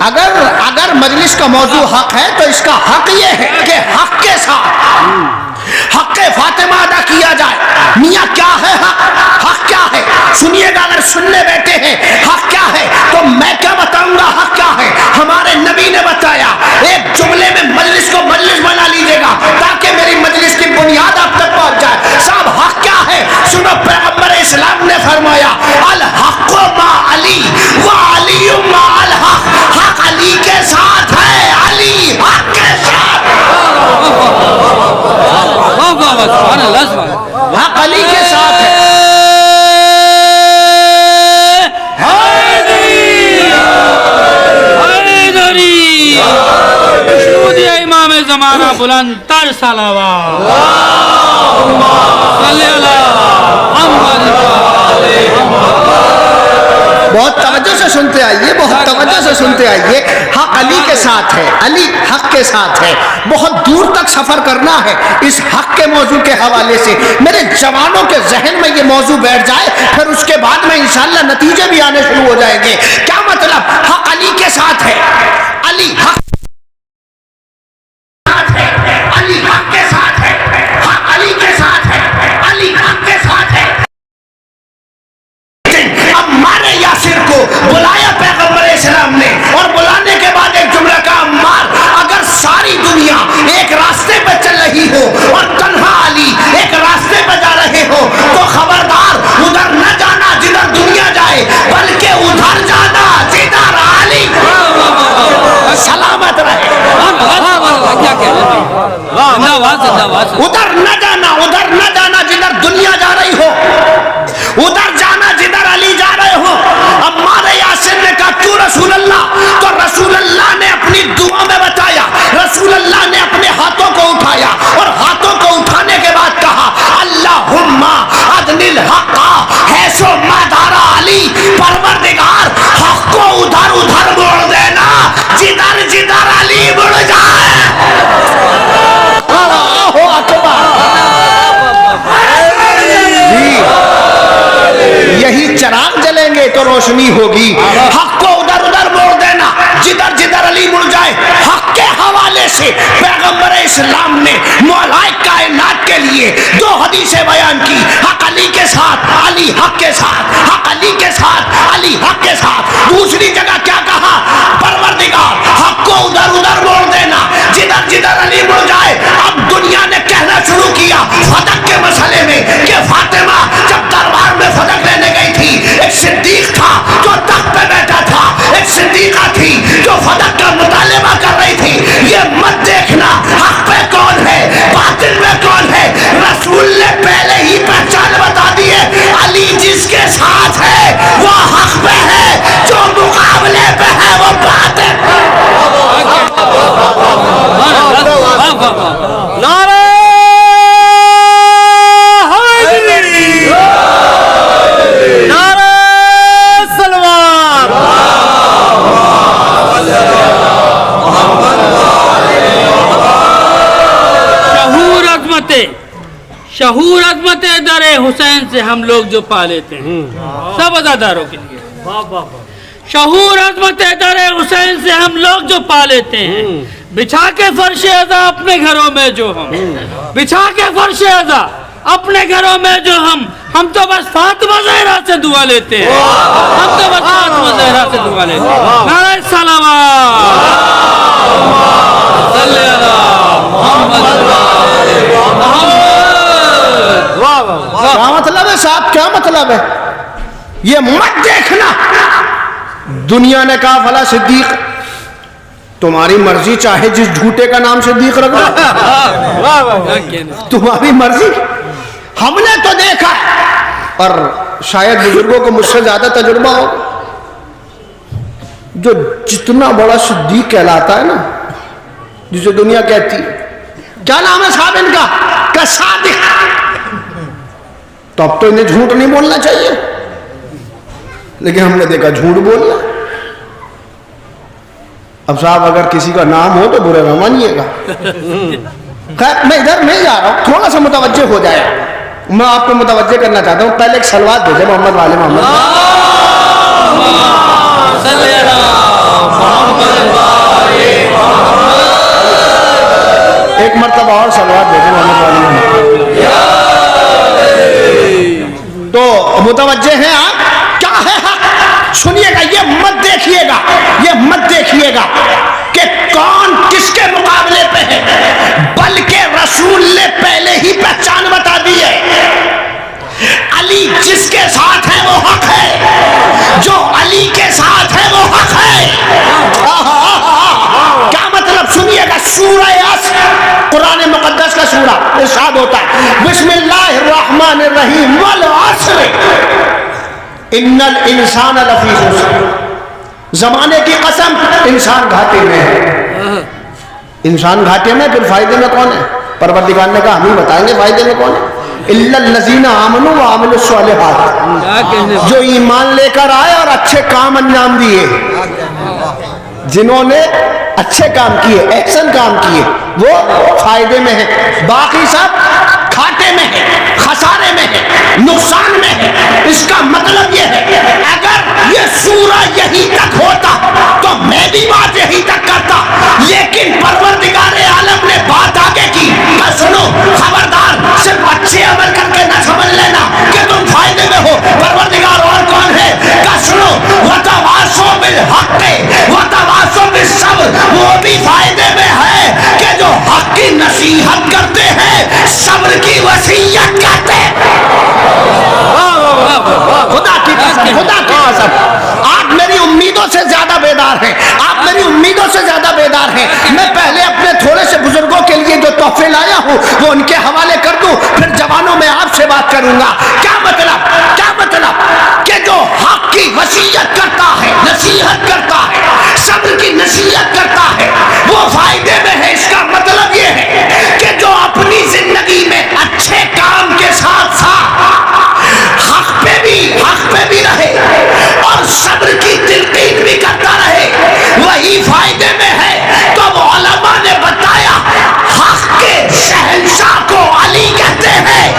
اگر مجلس کا موضوع حق ہے تو اس کا حق یہ ہے کہ حق کے ساتھ حق فاطمہ ادا کیا جائے. میاں کیا ہے حق کیا ہے سنیے گا. اگر سننے بیٹھے ہیں حق کیا ہے تو میں کیا بتاؤں گا حق کیا ہے. ہمارے نبی نے بتایا. ایک جملے میں مجلس کو مجلس بنا لیجئے گا تاکہ میری مجلس کی بنیاد آپ تک پہنچ جائے. صاحب حق کیا ہے سنو. پیغمبر اسلام نے فرمایا الحق ما علی وعلی ما الحق. حق علی کے ساتھ ہے, علی حق کے ساتھ. حق علی کے ساتھ ہے. امام زمانہ بلند تر صلوات. بہت توجہ سے سنتے آئیے, بہت توجہ سے سنتے آئیے. حق علی کے ساتھ ہے, علی حق کے ساتھ ہے. بہت دور تک سفر کرنا ہے اس حق کے موضوع کے حوالے سے. میرے جوانوں کے ذہن میں یہ موضوع بیٹھ جائے, پھر اس کے بعد میں انشاءاللہ نتیجے بھی آنے شروع ہو جائیں گے. کیا مطلب؟ حق علی کے ساتھ ہے, علی حق علی حق کے ساتھ ہے, حق علی کے ساتھ ہے, علی حق کے ساتھ ہے. عمار یاسر کو بلایا پیغمبر اسلام نے, اور بلانے کے بعد ایک جملہ کہا عمار اگر ساری دنیا ایک راستے پہ چل رہی ہو اور تنہا علی ایک راستے پہ جا رہے ہو تو خبردار ادھر نہ جانا جدھر دنیا جائے, بلکہ ادھر جانا جدھر علی سلامت رہے. ادھر نہ جانا جدھر دنیا جا رہی ہو, ادھر جانا جدھر علی جا رہے ہو. عمار یاسر نے کہا کیوں رسول اللہ؟ تو رسول اللہ نے اپنی دعا میں بتایا, رسول اللہ نے اپنے ہاتھوں کو اٹھایا اور ہاتھوں کو اٹھانے کے بعد کہا اللہم ادن الحق حیث ما دار علی. پروردگار حق کو ادھر موڑ دینا جدھر جدھر علی مڑ جائے. اللہ اکبر. یہی چراغ جلیں گے تو روشنی ہوگی. حق کو ادھر موڑ دینا جدھر جدھر علی مڑ جائے. حق کے حوالے سے پیغمبر اسلام نے مولائے کائنات کے لیے 2 حدیثیں بیان کی. حق علی کے ساتھ, علی حق کے ساتھ, حق علی کے ساتھ, علی حق کے ساتھ. دوسری جگہ کیا کہا؟ پروردگار حق کو ادھر موڑ دینا جدھر جدھر علی مڑ جائے. اب دنیا نے کہنا شروع کیا فدق کے مسئلے میں کہ فاطمہ جب دربار میں فدق لینے گئی تھی, ایک صدیق تھا جو تخت پہ بیٹھا تھا, ایک صدیقہ تھی جو فدق کا مطالبہ کر رہی تھی. یہ مت دیکھنا حق پہ کون ہے باطل میں کون ہے. رسول نے پہلے ہی پہچان بتا دی ہے, علی جس کے ساتھ ہے وہ حق پہ ہے, جو مقابلے پہ ہے وہ باطل. نعرہ حیدری, نعرہ سلوات. شہور عظمت در حسین سے ہم لوگ جو پا لیتے ہیں سب عزاداروں کے لیے. شہور عظمت در حسین سے ہم لوگ جو پا لیتے ہیں, بچھا کے فرش عزا اپنے گھروں میں جو ہم, بچھا کے فرش عزا اپنے گھروں میں جو ہم تو بس فاطمہ زہرا سے دعا لیتے ہیں, ہم تو بس فاطمہ زہرا سے دعا لیتے ہیں. نعرہ صلوات. صلی اللہ محمد. کیا مطلب ہے صاحب, کیا مطلب ہے؟ یہ مت دیکھنا دنیا نے کہا فلا صدیق, تمہاری مرضی چاہے جس جھوٹے کا نام صدیق رکھ لو, تمہاری مرضی. ہم نے تو دیکھا اور شاید بزرگوں کو مجھ سے زیادہ تجربہ ہو, جو جتنا بڑا صدیق کہلاتا ہے نا, جسے دنیا کہتی ہے کیا نام ہے صاحب ان کا, کہ صادق, تو اب تو انہیں جھوٹ نہیں بولنا چاہیے, لیکن ہم نے دیکھا جھوٹ بولنا. اب صاحب اگر کسی کا نام ہو تو برے نہ مانیے گا. خیر میں ادھر نہیں جا رہا ہوں, تھوڑا سا متوجہ ہو جائے. میں آپ کو متوجہ کرنا چاہتا ہوں, پہلے ایک سلوات بھیجے محمد والے محمد. متوجہ ہیں آپ؟ کیا ہے حق؟ سنیے گا، یہ مت دیکھیے گا کہ کون کس کے مقابلے پہ ہے، بلکہ رسول نے پہلے ہی پہچان بتا دی ہے۔ علی جس کے ساتھ ہے وہ حق ہے، جو علی کے ساتھ ہے وہ حق ہے۔ کیا مطلب؟ سنیے گا، سورہ عصر قرآن مقدس کا سورہ، ارشاد ہوتا ہے بسم اللہ الرحمن الرحیم والعصر ان الانسان لفی خسر، زمانے کی قسم انسان گھاٹے میں ہے۔ انسان گھاٹے میں، پھر فائدے میں کون ہے؟ پروردگار نے کہا ہم ہی بتائیں گے فائدے میں کون ہے۔ الا الذین آمنوا وعملوا الصالحات، جو ایمان لے کر آئے اور اچھے کام انجام دیے، جنہوں نے اچھے کام کیے، احسن کام کیے، وہ فائدے میں ہیں، باقی سب کھاٹے میں ہے، خسارے میں ہے، نقصان میں ہے۔ اس کا مطلب یہ ہے اگر یہ سورہ یہی تک ہوتا تو میں بھی بات یہی تک کرتا، لیکن پروردگار عالم نے بات آگے کی کہ سنو خبردار، صرف اچھے عمل کر کے نہ سمجھ لینا کہ تم فائدے میں ہو۔ پروردگار اور کون ہے؟ کہ سنو وتواصوا بالحق وتواصوا بالصبر، وہ بھی فائدے میں ہے کہ جو حق کی نصیحت کرتے ہیں، صبر کی وصیت کرتے ہیں۔ خدا کی قسم آپ میری امیدوں سے زیادہ بیدار ہیں، آپ میری امیدوں سے زیادہ بیدار ہیں۔ میں پہلے اپنے تھوڑے سے بزرگوں کے لیے جو تحفے لایا ہوں وہ ان کے حوالے کر دوں، پھر جوانوں میں آپ سے بات کروں گا۔ کیا مطلب کہ جو حق کی وصیت کرتا ہے، نصیحت کرتا ہے، صبر کی نصیحت کرتا ہے، وہ فائدے میں ہے۔ اس کا مطلب یہ ہے کہ جو اپنی زندگی میں اچھے کام کے ساتھ ساتھ حق پہ بھی رہے اور صبر کی تلقین بھی کرتا رہے، وہی فائدے میں ہے۔ تو علماء نے بتایا حق کے شہنشاہ کو علی کہتے ہیں۔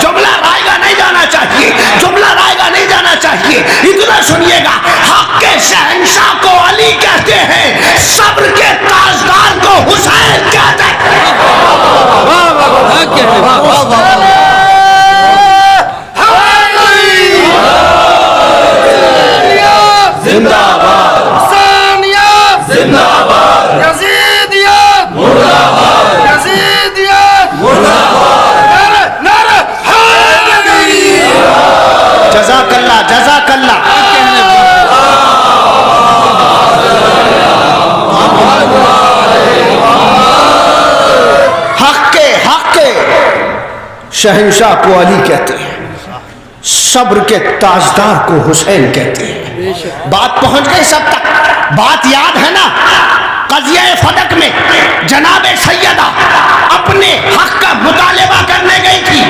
جملہ رائے گا نہیں جانا چاہیے، اتنا سنیے گا، حق کے شہنشاہ کو علی کہتے ہیں، صبر کے تاجدار کو حسین کہتے ہیں۔ زندہ باد حسینیت، زندہ باد یزیدیت، مردہ باد یزیدیت، مردہ باد، نعرہ حیدری۔ جزاک اللہ، جزاک اللہ۔ حق کے شہنشاہ کو علی کہتے ہیں، صبر کے تاجدار کو حسین کہتے ہیں۔ بات پہنچ گئی سب تک، بات یاد ہے نا؟ قضیہ فدق میں جناب سیدہ اپنے حق کا مطالبہ کرنے گئی تھی۔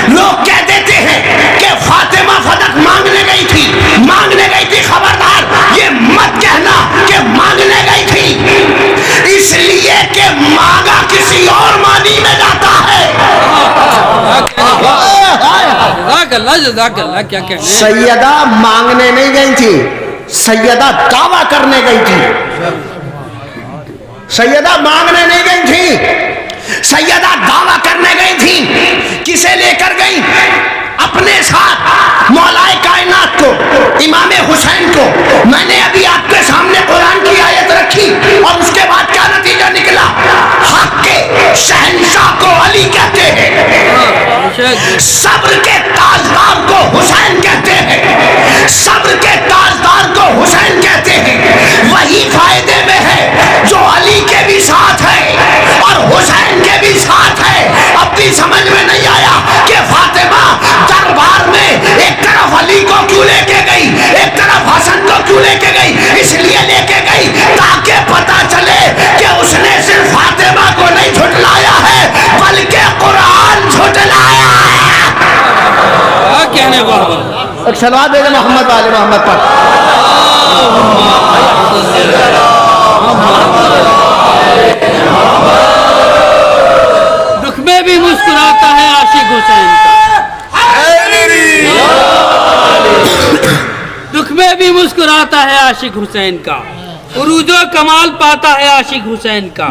لوگ کہہ دیتے ہیں کہ فاطمہ فدق مانگنے گئی تھی، خبردار یہ مت کہنا کہ مانگنے گئی تھی، اس لیے کہ مانگا کسی اور معنی میں جاتا ہے۔ جزاک اللہ، کیا کہنے؟ سیدہ مانگنے نہیں گئی تھی، سیدہ دعویٰ کرنے گئی تھی۔ سیدہ مانگنے نہیں گئی تھی، سیدہ دعویٰ کرنے گئی تھی۔ کسے لے کر گئی؟ اپنے ساتھ مولا کائنات کو، امام حسین کو۔ میں نے ابھی آپ کے سامنے قرآن کی آیت رکھی اور اس کے بعد کیا نتیجہ نکلا؟ حق کے شہنشاہ کو علی کہتے ہیں، صبر کے تاجدار کو حسین کہتے ہیں، صبر کے تاجدار کو حسین کہتے ہیں۔ وہی فائدے میں ہے جو علی کے بھی ساتھ ہے اور حسین کے بھی ساتھ ہے۔ اب بھی سمجھ میں نہیں آیا کہ فاطمہ دربار میں ایک طرف علی کو کیوں لے کے گئی، ایک طرف حسن کو کیوں لے کے گئی؟ اس لیے لے کے گئی تاکہ پتہ چلے کہ اس نے صرف فاطمہ کو نہیں جھٹلایا ہے بلکہ قرآن جھٹلایا ہے۔ کہنے ایک صلوات دے محمد آل محمد پر۔ دکھ میں بھی مسکراتا ہے عاشق حسین کا، دکھ میں بھی مسکراتا ہے عاشق حسین کا، عروج و کمال پاتا ہے عاشق حسین کا۔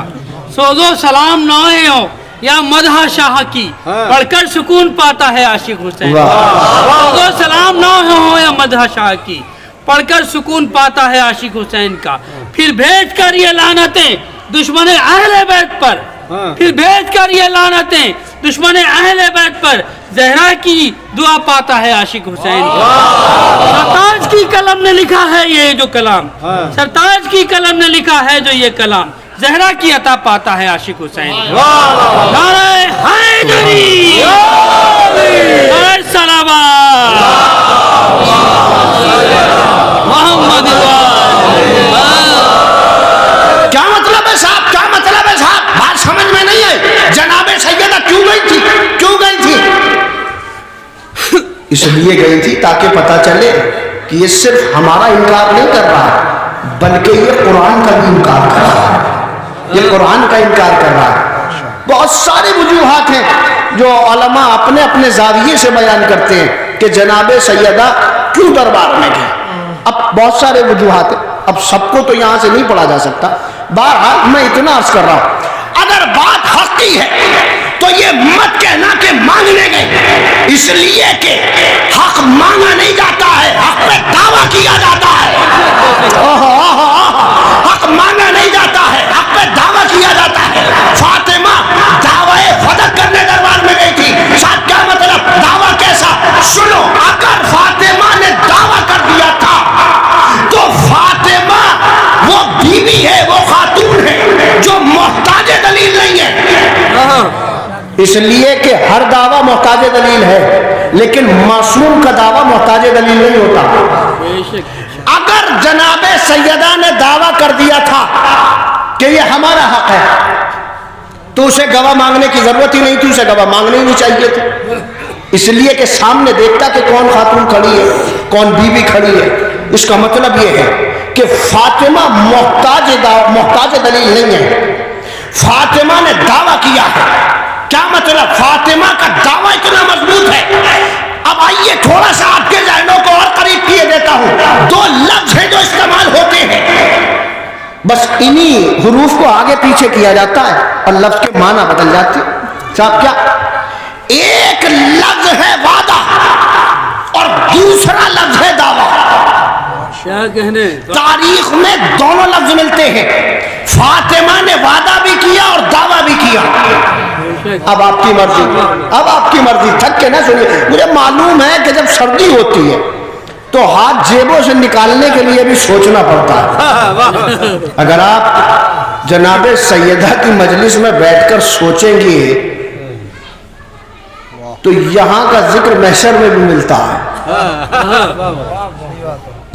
سوز و سلام نوئے ہو یا مدح شاہ کی پڑھ کر سکون پاتا ہے عاشق حسین تو سلام نہ ہو یا مدح شاہ کی پڑھ کر سکون پاتا ہے عاشق حسین کا پھر بھیج کر یہ لعنتیں دشمن اہل بیت پر پھر بھیج کر یہ لعنتیں دشمن اہل بیت پر زہرا کی دعا پاتا ہے عاشق حسین سرتاج کی قلم نے لکھا ہے یہ جو کلام سرتاج کی قلم نے لکھا ہے جو یہ کلام زہرا کی عطا پاتا ہے عاشق حسین نعرہ حیدری نعرہ صلوات محمد کیا مطلب ہے صاحب کیا مطلب ہے صاحب بات سمجھ میں نہیں ہے جناب سیدہ کیوں گئی تھی اس لیے گئی تھی تاکہ پتہ چلے کہ یہ صرف ہمارا انکار نہیں کر رہا بلکہ یہ قرآن کا بھی انکار کر رہا ہے یہ قرآن کا انکار کر رہا ہے بہت سارے وجوہات ہیں جو علماء اپنے اپنے زاویے سے بیان کرتے ہیں کہ جناب سیدہ کیوں دربار میں گئے اب بہت سارے وجوہات ہیں اب سب کو تو یہاں سے نہیں پڑھا جا سکتا بہرحال میں اتنا عرض کر رہا ہوں اگر بات حق کی ہے تو یہ مت کہنا کہ مانگنے گئے اس لیے کہ حق مانگا نہیں جاتا ہے حق پہ دعویٰ کیا جاتا ہے حق مانگا نہیں جاتا ہے حق پہ دعویٰ کیا جاتا ہے فاطمہ دعوی فدق کرنے دربار میں گئی تھی صاحب کیا مطلب دعویٰ کیسا سنو اگر فاطمہ نے دعویٰ کر دیا تھا تو فاطمہ وہ بیوی ہے وہ خاتون ہے جو محتاج دلیل نہیں ہے اس لیے کہ ہر دعویٰ محتاج دلیل ہے لیکن معصوم کا دعویٰ محتاج دلیل نہیں ہوتا اگر جناب سیدہ نے دعویٰ کر دیا تھا کہ یہ ہمارا حق ہے تو اسے گواہ مانگنے کی ضرورت ہی نہیں تھی اسے گواہ مانگنے ہی نہیں چاہیے تھے اس لیے کہ سامنے دیکھتا کہ کون خاتون کھڑی ہے کون بیوی کھڑی ہے اس کا مطلب یہ ہے کہ فاطمہ محتاج دلیل نہیں ہے فاطمہ نے دعویٰ کیا ہے کیا مطلب فاطمہ کا دعویٰ اتنا مضبوط ہے اب آئیے تھوڑا سا آپ کے ذہنوں کو اور قریب کیے دیتا ہوں دو لفظ ہیں جو استعمال ہوتے ہیں بس انہی حروف کو آگے پیچھے کیا جاتا ہے اور لفظ کے معنی بدل جاتے ہیں صاحب کیا ایک لفظ ہے وعدہ اور دوسرا لفظ ہے دعویٰ تاریخ میں دونوں لفظ ملتے ہیں فاطمہ نے وعدہ بھی کیا اور دعویٰ بھی کیا اب آپ کی مرضی تھک کے نہ سنیے مجھے معلوم ہے کہ جب سردی ہوتی ہے تو ہاتھ جیبوں سے نکالنے کے لیے بھی سوچنا پڑتا ہے اگر آپ جناب سیدہ کی مجلس میں بیٹھ کر سوچیں گے تو یہاں کا ذکر محشر میں بھی ملتا ہے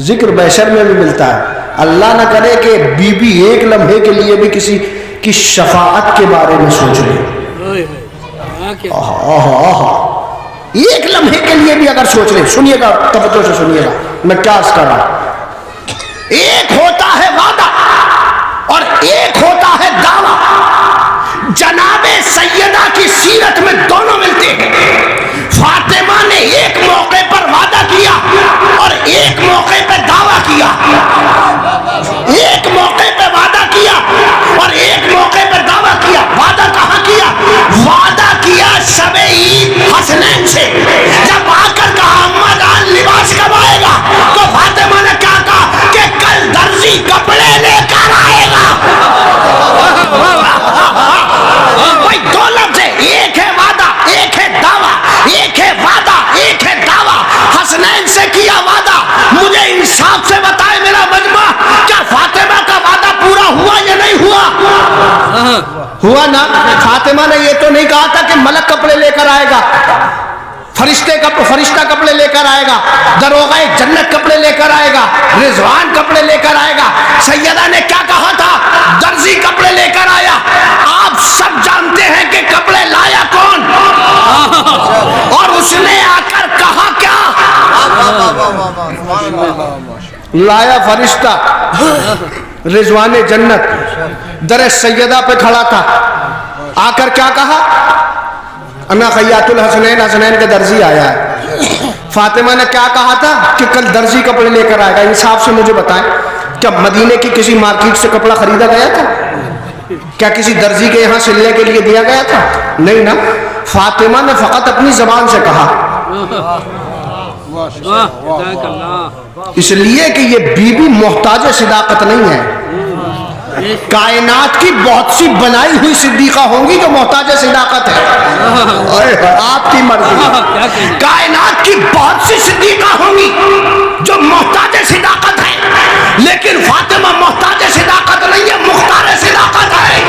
ذکر محشر میں بھی ملتا ہے اللہ نہ کرے کہ بیوی ایک لمحے کے لیے بھی کسی کی شفاعت کے بارے میں سوچ لے ایک لمحے کے لیے بھی اگر سوچ لیں سنیے گا توجہ سے سنیے گا میں کیا عرض کر رہا ہوں ایک ہوتا ہے وعدہ اور ایک ہوتا ہے دعویٰ جناب سیدہ کی سیرت میں دونوں ملتے ہیں فاطمہ نے ایک موقع پر وعدہ کیا اور ایک موقع پہ دعویٰ کیا ایک موقع پہ وعدہ کیا اور ایک موقع پہ دعویٰ کیا وعدہ کہاں کیا وعدہ کیا شب عید حسنین سے جب آ کر کہا اما جان لباس کب آئے گا تو فاطمہ نے کیا کہا کہ کل درزی کپڑے لے کر آئے گا بھائی دو لفظ ہے ایک ہے وعدہ ایک ہے دعویٰ ایک ہے وعدہ ایک ہے دعویٰ حسنین سے کیا وعدہ مجھے انصاف سے بتائے میرا مجمع کیا فاطمہ کا وعدہ پورا ہوا یا نہیں ہوا ہوا نا فاطمہ نے یہ تو نہیں کہا تھا کہ ملک کپڑے لے کر آئے گا فرشتہ کپڑے لے کر آئے گا دروغہ جنت کپڑے لے کر آئے گا رضوان کپڑے لے کر آئے گا سیدہ نے کیا کہا تھا درزی کپڑے لے کر آیا آپ سب جانتے ہیں کہ کپڑے لایا کون اور اس نے آ کر کہا کیا لایا فرشتہ رضوان جنت در سیدہ پہ کھڑا تھا آ کر کیا کہا انا خیات الحسنین حسنین کے درزی آیا ہے فاطمہ نے کیا کہا تھا کہ کل درزی کپڑے لے کر آئے گا انصاف سے مجھے بتائیں کیا مدینے کی کسی مارکیٹ سے کپڑا خریدا گیا تھا کیا کسی درزی کے یہاں سلنے کے لیے دیا گیا تھا؟ نہیں نا. فاطمہ نے فقط اپنی زبان سے کہا. اس لیے کہ یہ بی بی محتاج صداقت نہیں ہے. کائنات کی بہت سی بنائی ہوئی صدیقہ ہوں گی جو محتاج صداقت ہے. آپ کی مرضی. کائنات کی بہت سی صدیقہ ہوں گی جو محتاج صداقت ہے، لیکن فاطمہ محتاج صداقت نہیں ہے، مختار صداقت ہے.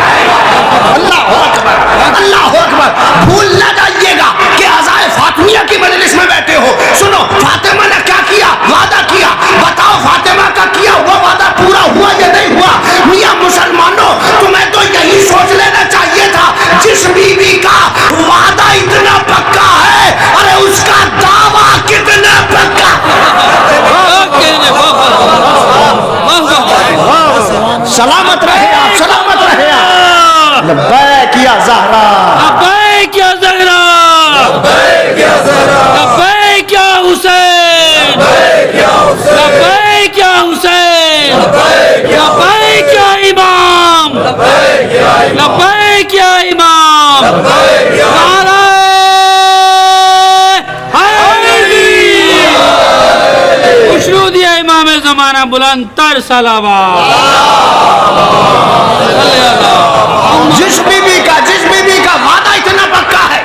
اللہ اکبر، اللہ اکبر. بھول نہ جائیے گا کہ عزائے فاطمیہ کی مجلس میں بیٹھے ہو. سنو، فاطمہ نے کیا کیا؟ وعدہ کیا. بتاؤ فاطمہ کا کیا وہ وعدہ پورا ہوا یا نہیں ہوا؟ میاں مسلمانوں، تمہیں تو یہی سوچ لینا چاہیے تھا جس بی بی کا وعدہ اتنا پکا ہے، ارے اس کا دعویٰ کتنا پکا. سلامت رہے آپ، سلامت رہے آپ. لبیک یا زہرا، لبیک یا زہرا، لبیک یا زہرا، لبیک یا حسین، لبیک یا حسین، لبیک یا حسین، لبیک یا امام، لبیک یا امام. نعرہ حیدری، خوشنود یا امام زمانہ، بلند تر صلوات. جس بی بی کا وعدہ اتنا پکا ہے،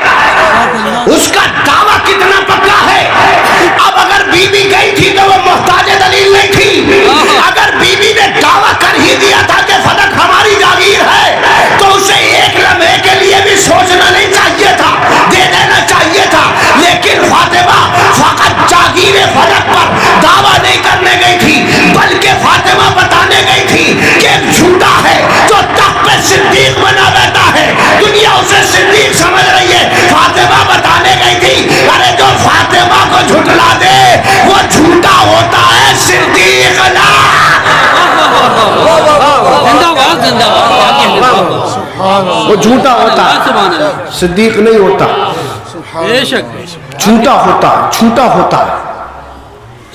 اس کا دعویٰ کتنا پکا ہے. اب اگر بی بی گئی تھی تو وہ محتاج دلیل نہیں تھی. اگر بی بی نے دعویٰ کر ہی دیا تھا کہ فلک ہماری جاگیر ہے، تو اسے ایک لمحے کے لیے بھی سوچنا نہیں چاہیے تھا، دے دینا چاہیے تھا. لیکن فاطمہ فقط جاگیر فلک پر دعویٰ نہیں کرنے گئی تھی، بلکہ فاطمہ بتانے گئی تھی کہ ایک جھوٹا ہے جو تخت پہ صدیق بنا بیٹھا ہے، دنیا اسے صدیق سمجھ رہی ہے. فاطمہ بتانے گئی تھی ارے جو فاطمہ کو جھٹلا دے وہ جھوٹا ہوتا ہے، صدیق لا. وہ جھوٹا ہوتا ہے، صدیق نہیں ہوتا. جھوٹا ہوتا ہے،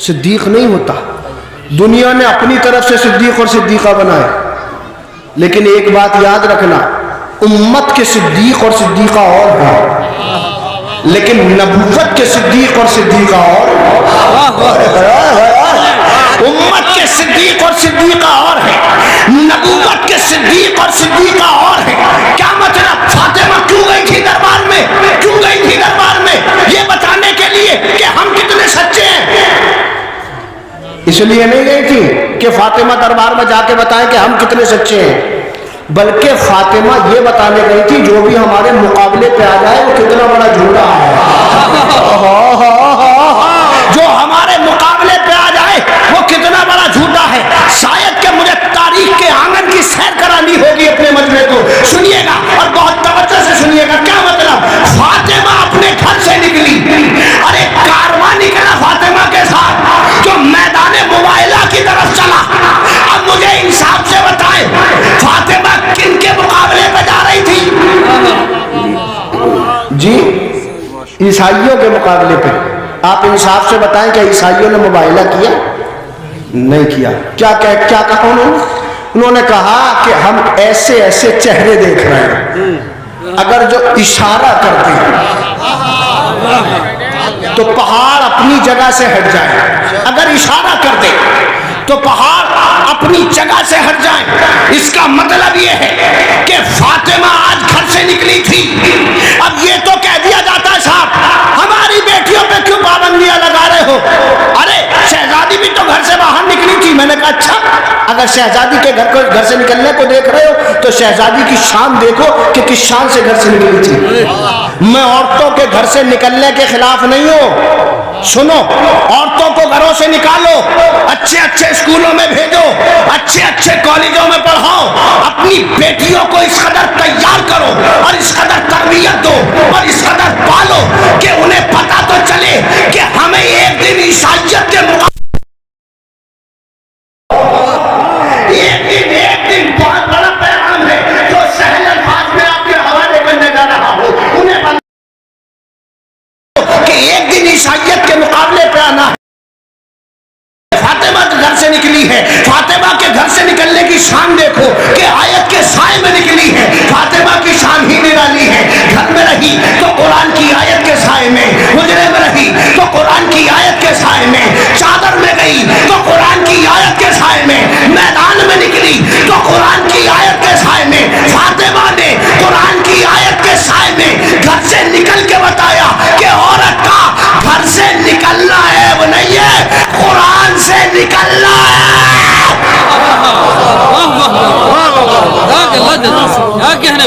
صدیق نہیں ہوتا. دنیا نے اپنی طرف سے صدیق اور صدیقہ بنائے، لیکن ایک بات یاد رکھنا، امت کے صدیق اور صدیقہ اور ہیں، لیکن نبوت کے صدیق اور صدیقہ اور. امت کے صدیق اور صدیقہ اور ہیں، نبوت کے صدیق اور صدیقہ اور ہیں. کیا مطلب؟ فاطمہ کیوں گئی تھی دربار میں؟ کیوں گئی تھی دربار میں؟ یہ بتانے کے لیے کہ ہم کتنے سچے ہیں. اس لیے نہیں گئی تھی کہ فاطمہ دربار میں جا کے بتائیں کہ ہم کتنے سچے ہیں، بلکہ فاطمہ یہ بتانے گئی تھی جو بھی ہمارے مقابلے پہ آ جائے وہ کتنا بڑا جھوٹا ہے. جو ہمارے مقابلے پہ آ جائے وہ کتنا بڑا جھوٹا ہے. شاید کہ مجھے تاریخ کے آنگن کی سیر کرانی ہوگی اپنے مجمع کو. سنیے گا اور بہت توجہ سے سنیے گا. کیا مطلب؟ فاطمہ اپنے گھر سے نکلی اور ایک کارواں نکلا فاطمہ کے ساتھ جو میدان مباہلہ کی طرف چلا. اب مجھے انصاف سے بتائیں فاطمہ کن کے مقابلے پہ جا رہی تھی؟ جی عیسائیوں کے مقابلے پہ. آپ انصاف سے بتائیں کہ عیسائیوں نے مباہلہ کیا؟ نہیں کیا. کیا کہا انہوں نے کہا کہ ہم ایسے ایسے چہرے دیکھ رہے ہیں، اگر جو اشارہ کرتے ہیں تو پہاڑ اپنی جگہ سے ہٹ جائے. اگر اشارہ کر دے تو پہاڑ اپنی جگہ سے ہٹ جائیں. اس کا مطلب یہ ہے کہ فاطمہ آج گھر سے نکلی تھی. اب یہ تو کہہ دیا جاتا ہے صاحب ہماری بیٹیوں پہ کیوں پابندیاں لگا رہے ہو؟ ارے شہزادی بھی تو گھر سے باہر نکلی تھی. میں نے کہا اچھا، اگر شہزادی کے گھر سے نکلنے کو دیکھ رہے ہو تو شہزادی کی شان دیکھو کہ کس شان سے گھر سے نکلی تھی. میں عورتوں کے گھر سے نکلنے کے خلاف نہیں ہوں. سنو، عورتوں کو گھروں سے نکالو، اچھے اچھے اسکولوں میں بھیجو، اچھے اچھے کالجوں میں پڑھاؤ، اپنی بیٹیوں کو اس قدر تیار کرو اور اس قدر تربیت دو اور اس قدر پالو کہ انہیں پتہ تو چلے کہ ہمیں ایک دن عیسائیت کے مقابلے ایک دن بہت بڑا پیغام ہے جو سہل الفاظ میں آپ کے حوالے کرنے جا رہا ہوں. انہیں کہ ایک دن عیسائیت کے مقابلے پہ آنا ہے. فاطمہ کے گھر سے نکلی ہے، فاطمہ کے گھر سے نکلنے کی شان دیکھو کہ آیت کے سائے میں نکلی حجرے میں رہی تو قرآن کی آیت کے سائے میں، چادر میں گئی تو قرآن کی آیت کے سائے میں، میدان میں نکلی تو قرآن کی آیت کے سائے میں، فاطمہ نے قرآن کی آیت کے سائے میں گھر سے نکل کے بتایا کہ عورت کا گھر سے نکلنا ہے وہ نہیں ہے، قرآن سے نکلنا ہے۔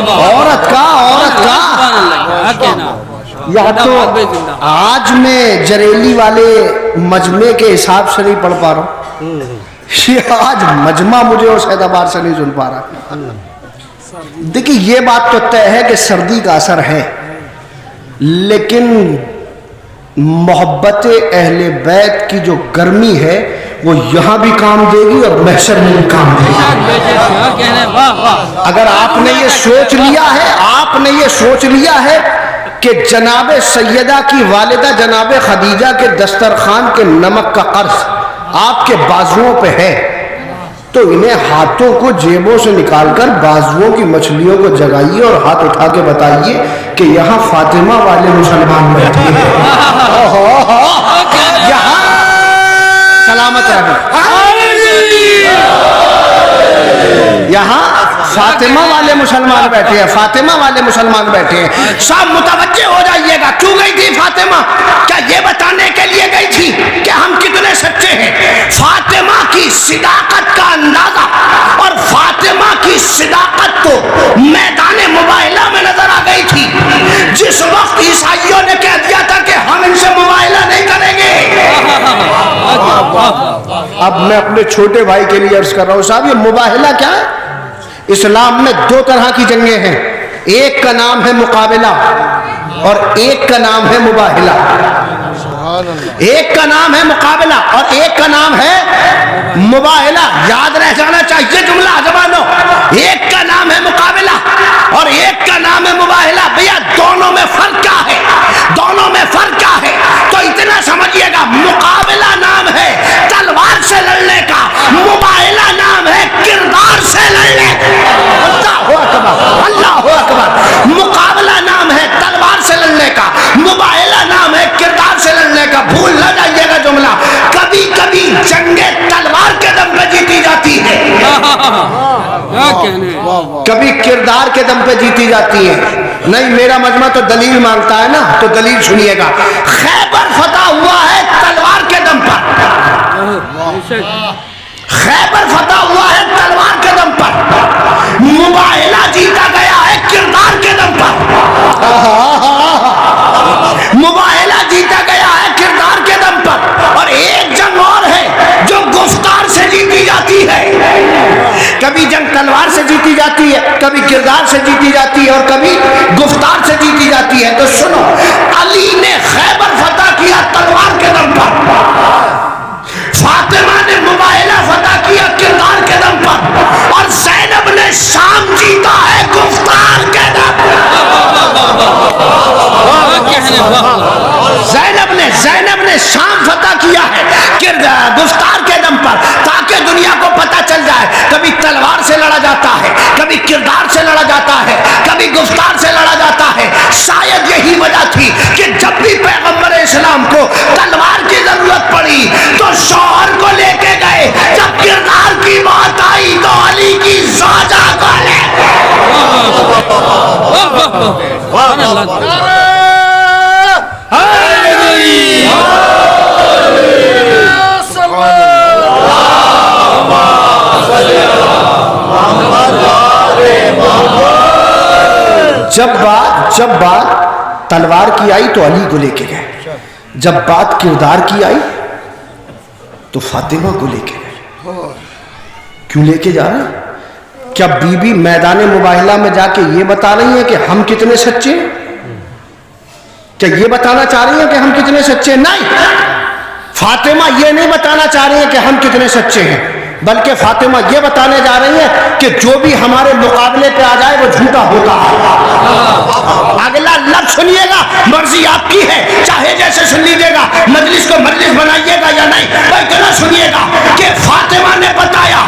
عورت کا یا تو آج میں جریلی والے مجمع کے حساب سے نہیں پڑھ پا رہا ہوں، یہ آج مجمع مجھے اور سید آباد سے نہیں سن پا رہا۔ دیکھیں یہ بات تو طے ہے کہ سردی کا اثر ہے، لیکن محبت اہل بیت کی جو گرمی ہے وہ یہاں بھی کام دے گی اور محشر میں بھی کام دے گی۔ اگر آپ نے یہ سوچ لیا ہے کہ جناب سیدہ کی والدہ جناب خدیجہ کے دسترخوان کے نمک کا قرض آپ کے بازوؤں پہ ہے، تو انہیں ہاتھوں کو جیبوں سے نکال کر بازوؤں کی مچھلیوں کو جگائیے اور ہاتھ اٹھا کے بتائیے کہ یہاں فاطمہ والے مسلمان بیٹھے ہیں، یہاں سلامت رہے، یہاں فاطمہ والے مسلمان بیٹھے ہیں، فاطمہ والے مسلمان بیٹھے ہیں۔ سب متوجہ ہو جائیے گا، کیوں گئی تھی فاطمہ؟ کیا یہ بتانے کے لیے گئی تھی کہ ہم کتنے سچے ہیں؟ فاطمہ کی صداقت کا اندازہ اور فاطمہ کی صداقت تو میدان مباہلہ میں نظر آ گئی تھی، جس وقت عیسائیوں نے کہہ دیا تھا کہ ہم ان سے مباہلہ نہیں کریں گے۔ اب میں اپنے چھوٹے بھائی کے لیے عرض کر رہا ہوں، صاحب یہ مباہلہ کیا ہے؟ اسلام میں دو طرح کی جنگیں ہیں، ایک کا نام ہے مقابلہ اور ایک کا نام ہے مباہلہ۔ ایک کا نام ہے مقابلہ اور ایک کا نام ہے مباہلہ، یاد رہ جانا چاہیے جملہ زبانوں، ایک کا نام ہے مقابلہ اور ایک کا نام ہے مباہلہ۔ بھیا دونوں میں فرق کیا ہے؟ دونوں میں فرق کیا ہے؟ تو اتنا سمجھیے گا، مقابلہ نام ہے تلوار سے لڑنے کا، مباہلہ نام ہے کردار سے لڑنے کا۔ اللہ اکبر، اللہ اکبر۔ مقابلہ نام ہے تلوار سے لڑنے کا، مباہلہ نام ہے کردار سے لڑنے کا۔ بھول نہ جائیے گا جملہ، کبھی کبھی جنگیں تلوار کے دم پہ جیتی جاتی ہے، کبھی کردار کے دم پہ جیتی جاتی ہے۔ نہیں میرا مجمع تو دلیل مانگتا ہے نا، تو دلیل سنیے گا۔ خیبر فتح ہوا ہے تلوار کے دم پر، خیبر فتح ہوا ہے تلوار کے دم پر، مباہلہ جیتا گیا ہے کردار کے دم پر، مباہلہ جیتا گیا ہے کردار کے دم پر۔ اور ایک جنگ اور ہے جو گفتار سے جیتی جاتی ہے، کبھی جنگ تلوار سے جیتی جاتی ہے، کبھی کردار سے جیتی جاتی ہے اور کبھی گفتار سے جیتی جاتی ہے۔ تو سنو، علی نے خیبر فتح کیا تلوار کے دم پر، فاطمہ نے مباہلہ فتح کیا کردار کے دم پر، اور زینب نے شام جیتا ہے گفتار کے دم پر۔ زینب نے شام فتح کیا ہے گفتار کے دم پر، تاکہ دنیا کو پتہ چل جائے کبھی تلوار سے لڑا جاتا ہے، کبھی کردار سے لڑا جاتا ہے، کبھی گفتار سے لڑا جاتا ہے۔ شاید یہی وجہ تھی کہ جب بھی پیغمبر اسلام کو تلوار کی ضرورت پڑی تو شوہر کو لے کے گئے، جب کردار کی بات آئی تو علی کی زوجہ کو لے جب بات تلوار کی آئی تو علی کو لے کے گئے، جب بات کردار کی آئی تو فاطمہ کو لے کے گئے۔ کیوں لے کے جا رہے ہیں؟ کیا بی بی میدان مباہلہ میں جا کے یہ بتا رہی ہیں کہ ہم کتنے سچے ہیں؟ کیا یہ بتانا چاہ رہی ہیں کہ ہم کتنے سچے ہیں؟ نہیں، فاطمہ یہ نہیں بتانا چاہ رہی ہیں کہ ہم کتنے سچے ہیں، بلکہ فاطمہ یہ بتانے جا رہی ہیں کہ جو بھی ہمارے مقابلے پہ آ جائے وہ جھوٹا ہوتا ہے۔ اگلا لفظ سنیے گا، مرضی آپ کی ہے، چاہے جیسے سن لیجیے گا، مجلس کو مجلس بنائیے گا یا نہیں، اتنا سنیے گا کہ فاطمہ نے بتایا